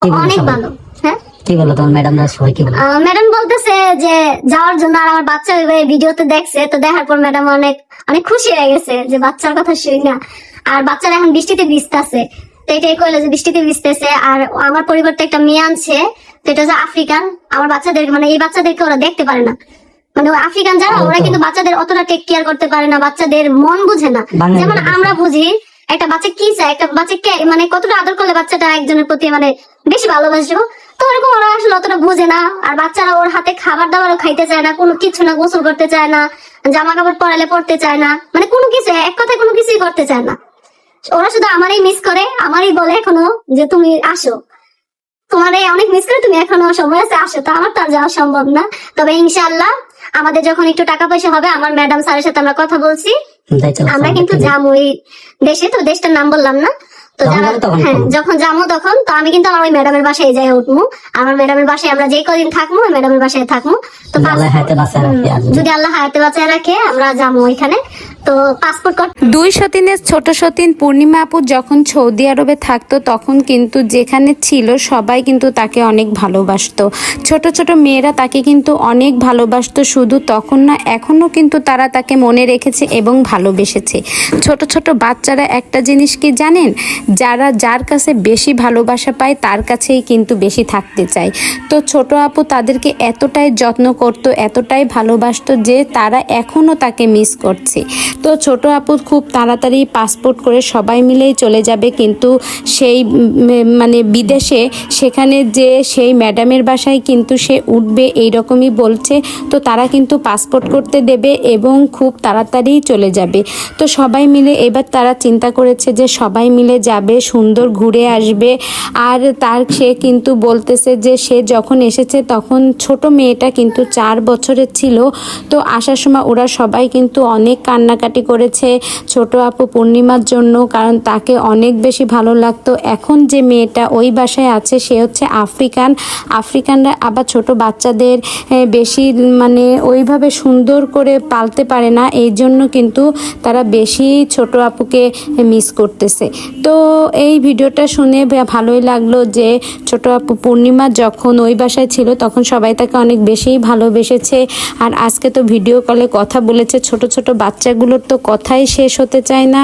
অনেক ভালো। হ্যাঁ, কি বলো তোমার ম্যাডামরা সবাই কি বলে? ম্যাডাম বলতেছে যে যাওয়ার জন্য, আর আমার বাচ্চা ওই ভিডিওতে দেখছে, তো দেখার পর ম্যাডাম অনেক অনেক খুশি হয়ে গেছে যে বাচ্চার কথা শুনি না। আর বাচ্চারা এখন বৃষ্টিতে ভিজতেছে, তো এটাই কইলো যে বৃষ্টিতে ভিজতেছে। আর আমার পরিবারটা একটা মেয়ে আনছে, তো এটা হচ্ছে আফ্রিকান। আমার বাচ্চাদের মানে এই বাচ্চাদেরকে ওরা দেখতে পারে না, মানে ওই আফ্রিকান যারা ওরা কিন্তু বাচ্চাদের অতটা টেক কেয়ার করতে পারে না, বাচ্চাদের মন বুঝে না। বাঙালি যেমন বাচ্চা। আমরা বুঝি একটা বাচ্চা কি চায়, একটা বাচ্চাকে মানে কতটা আদর করলে বাচ্চাটা একজনের প্রতি মানে বেশি ভালোবাসবো, তো ওরকম ওরা আসলে অতটা বুঝে না। আর বাচ্চারা ওর হাতে খাবার দাবারও খাইতে চায় না, কোনো কিছু না, গোসল করতে চায় না, জামা কাপড় পরালে পড়তে চায় না, মানে কোনো কিছু, এক কথায় কোনো কিছুই করতে চায় না। ওরা শুধু আমারই মিস করে, আমারই বলে এখনো যে তুমি আসো, তোমার এই অনেক মিস করে, তুমি এখনো সময় আছে, আসো। তো আমার তো আর যাওয়া সম্ভব না, তবে ইনশাআল্লাহ আমাদের যখন একটু টাকা পয়সা হবে, আমার ম্যাডাম স্যারের সাথে আমরা কথা বলছি, তাই চলো, আমরা কিন্তু যাবো ওই দেশে। তো দেশটার নাম বললাম না, তো যখন যারা যাবো তখন হ্যাঁ বলবো। যখন যাবো তখন, তো আমি কিন্তু আমার ওই ম্যাডামের বাসায় যাই উঠবো। আমার ম্যাডামের বাসায় আমরা যেই কদিন থাকবো ওই ম্যাডামের বাসায় থাকবো। তো আল্লাহ হাতে বাঁচায় রাখে আসবে। যদি আল্লাহ হায়াতে বাঁচায় রাখে আমরা যাবো ওইখানে। তো পাসপোর্ট কর দুই সতীনের ছোট সতীন পূর্ণিমা আপু যখন সৌদি আরবে থাকতো তখন কিন্তু যেখানে ছিল সবাই কিন্তু তাকে অনেক ভালোবাসতো। ছোট ছোট মেয়েরা তাকে কিন্তু অনেক ভালোবাসতো, শুধু তখন না, এখনও কিন্তু তারা তাকে মনে রেখেছে এবং ভালোবেসেছে। ছোট ছোট বাচ্চারা একটা জিনিস কি জানেন, যার কাছে বেশি ভালোবাসা পায় তার কাছেই কিন্তু বেশি থাকতে চায়। তো ছোট আপু তাদেরকে এতটাই যত্ন করত, এতটাই ভালোবাসতো যে তারা এখনও তাকে মিস করছে। তো ছোট আপু খুব তাড়াতাড়ি পাসপোর্ট করে সবাই মিলেই চলে যাবে, কিন্তু সেই মানে বিদেশে সেখানে যে সেই ম্যাডামের বাসায় কিন্তু সে উঠবে এইরকমই বলছে। তো তারা কিন্তু পাসপোর্ট করতে দেবে এবং খুব তাড়াতাড়ি চলে যাবে। তো সবাই মিলে এবার তারা চিন্তা করেছে যে সবাই মিলে যাবে, সুন্দর ঘুরে আসবে। আর সে কিন্তু বলতেছে যে সে যখন এসেছে তখন ছোট মেয়েটা কিন্তু 4 বছরের ছিল। তো আসার সময় ওরা সবাই কিন্তু অনেক কান্নাকাটি করেছে ছোট আপু পূর্ণিমার জন্য, কারণ তাকে অনেক বেশি ভালো লাগতো। এখন যে মেয়েটা ওই বাসায় আছে সে হচ্ছে আফ্রিকানরা আবার ছোট বাচ্চাদের বেশি মানে ওইভাবে সুন্দর করে পালতে পারে না, এই জন্য কিন্তু তারা বেশি ছোট আপুকে মিস করতেছে। তো এই ভিডিওটা শুনে ভালোই লাগলো যে ছোট আপু পূর্ণিমা যখন ওই বাসায় ছিল তখন সবাই তাকে অনেক বেশি ভালোবেসেছে। আর আজকে তো ভিডিও কলে কথা বলেছে, ছোট ছোট বাচ্চাগুলোর তো কথাই শেষ হতে চায় না।